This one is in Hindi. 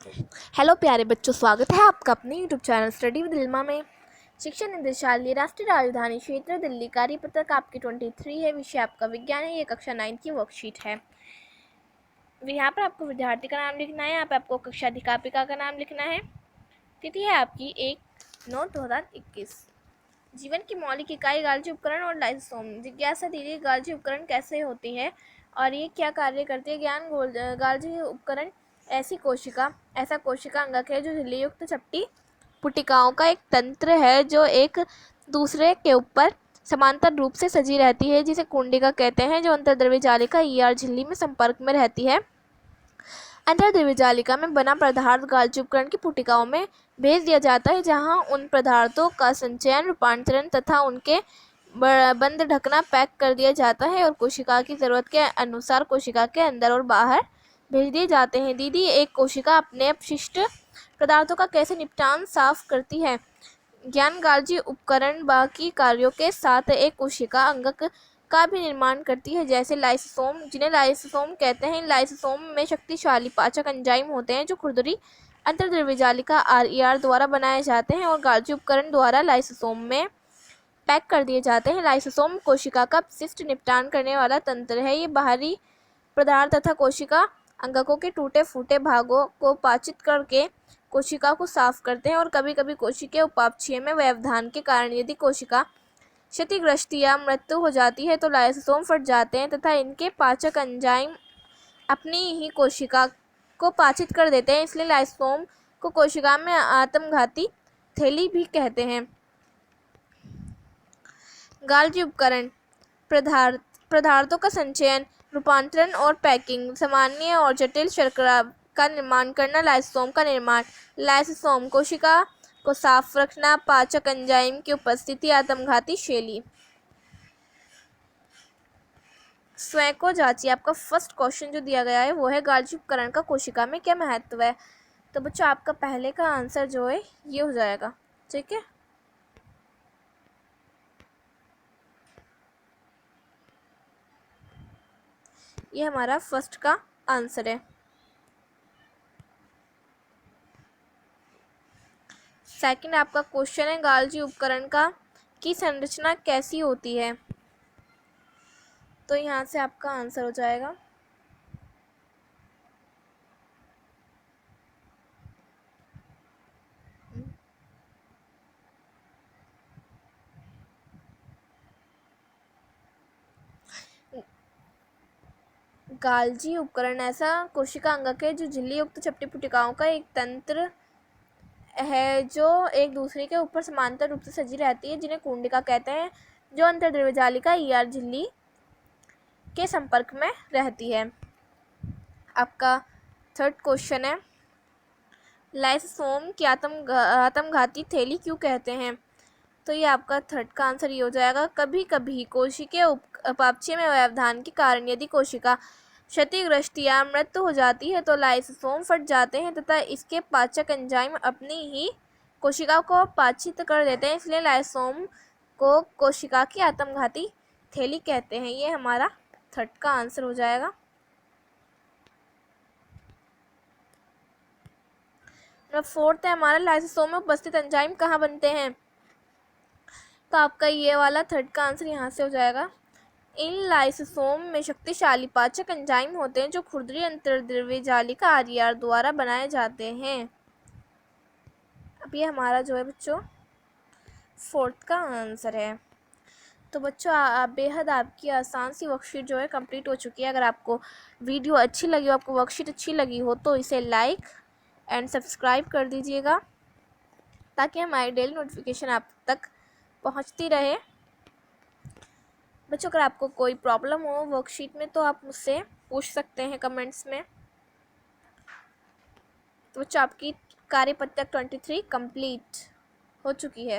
हेलो प्यारे बच्चों, स्वागत है आपका अपने यूट्यूब चैनल स्टडी विद इल्मा में। शिक्षा निदेशालय, राष्ट्रीय राजधानी क्षेत्र दिल्ली, कार्यपत्रक आपकी 23 है। विषय आपका विज्ञान है। ये कक्षा 9 की वर्कशीट है। यहाँ पर आपको विद्यार्थी का नाम लिखना है। यहाँ पर आपको कक्षा अध्यापिका का नाम लिखना है। तिथि है आपकी 1/9/2021। जीवन की मौलिक इकाई गालजी उपकरण और लाइसोसोम। जिज्ञासा दीजिए, गालजी उपकरण कैसे होती है और ये क्या कार्य करती है। ज्ञान गालजी उपकरण ऐसा कोशिका अंगक है जो झिल्ली युक्त चपटी पुटिकाओं का एक तंत्र है जो एक दूसरे के ऊपर समांतर रूप से सजी रहती है, जिसे कुंडिका कहते हैं, जो अंतर्द्रव्य जालिका ईआर झिल्ली में संपर्क में रहती है। अंतर्द्रव्य जालिका में बना पदार्थ गालजी उपकरण की पुटिकाओं में भेज दिया जाता है, जहां उन पदार्थों का संचयन, रूपांतरण तथा उनके बंद ढकना पैक कर दिया जाता है और कोशिका की जरूरत के अनुसार कोशिका के अंदर और बाहर भेज दिए जाते हैं। दीदी, एक कोशिका अपने अपशिष्ट पदार्थों का कैसे निपटान साफ करती है। ज्ञान गालजी उपकरण बाकी कार्यों के साथ एक कोशिका अंगक का भी निर्माण करती है, जैसे लाइसोसोम, जिन्हें लाइसोसोम कहते हैं। लाइसोसोम में शक्तिशाली पाचक एंजाइम होते हैं जो खुरदरी अंतर्द्रव्य जालिका आरईआर द्वारा बनाए जाते हैं और गालजी उपकरण द्वारा लाइसोसोम में पैक कर दिए जाते हैं। लाइसोसोम कोशिका का अपशिष्ट निपटान करने वाला तंत्र है। ये बाहरी पदार्थ तथा कोशिका अंगकों के टूटे फूटे भागों को पाचित करके कोशिका को साफ करते हैं और कभी कभी कोशिकीय उपापचय में व्यवधान के कारण यदि कोशिका क्षतिग्रस्त या मृत्यु हो जाती है तो लाइसोसोम फट जाते हैं तथा इनके पाचक एंजाइम अपनी ही कोशिका को पाचित कर देते हैं। इसलिए लाइसोसोम को कोशिका में आत्मघाती थैली भी कहते हैं। गालजी उपकरण पदार्थों का संचयन, रूपांतरण और पैकिंग, सामान्य और जटिल शर्करा का निर्माण करना, लाइसोसोम का निर्माण। लाइसोसोम कोशिका को साफ रखना, पाचक एंजाइम की उपस्थिति, आत्मघाती शैली। स्वयं को जांचिए। आपका फर्स्ट क्वेश्चन जो दिया गया है वो है गालजी उपकरण का कोशिका में क्या महत्व है। तो बच्चों, आपका पहले का आंसर जो है ये हो जाएगा। ठीक है, ये हमारा फर्स्ट का आंसर है। सेकंड आपका क्वेश्चन है गालजी उपकरण की संरचना कैसी होती है। तो यहाँ से आपका आंसर हो जाएगा गालजी उपकरण ऐसा कोशिका अंगक है जो झिल्ली युक्त चपटी पुटिकाओं का एक तंत्र है जो एक दूसरे के ऊपर समांतर रूप से सजी रहती है, जिन्हें कुंडिका कहते हैं, जो अंतर्द्रव्य जालिका ईआर झिल्ली के संपर्क में रहती है। आपका थर्ड क्वेश्चन है लाइसोसोम की आत्मघाती थैली क्यों कहते हैं। तो ये आपका थर्ड का आंसर ये हो जाएगा। कभी कभी कोशिकीय उपापचय में व्यवधान के कारण यदि कोशिका क्षतिग्रस्त या मृत्यु हो जाती है तो लाइसोसोम फट जाते हैं तथा इसके पाचक एंजाइम अपनी ही कोशिका को पाचित कर देते हैं। इसलिए लाइसोसोम को कोशिका की आत्मघाती थैली कहते हैं। ये हमारा थर्ड का आंसर हो जाएगा। फोर्थ है हमारा लाइसोसोम में उपस्थित एंजाइम कहाँ बनते हैं। तो आपका ये वाला थर्ड का आंसर यहाँ से हो जाएगा। इन लाइसोसोम में शक्तिशाली पाचक एंजाइम होते हैं जो खुरदरी अंतर्द्रव्य जालिका आरईआर द्वारा बनाए जाते हैं। अब ये हमारा जो है बच्चों फोर्थ का आंसर है। तो बच्चों, बेहद आपकी आसान सी वर्कशीट जो है कंप्लीट हो चुकी है। अगर आपको वीडियो अच्छी लगी हो, आपको वर्कशीट अच्छी लगी हो तो इसे लाइक एंड सब्सक्राइब कर दीजिएगा ताकि हमारी डेली नोटिफिकेशन आप तक पहुंचती रहे। बच्चों, अगर आपको कोई प्रॉब्लम हो वर्कशीट में तो आप मुझसे पूछ सकते हैं कमेंट्स में। तो बच्चों, आपकी कार्यपत्रक 23 कंप्लीट हो चुकी है।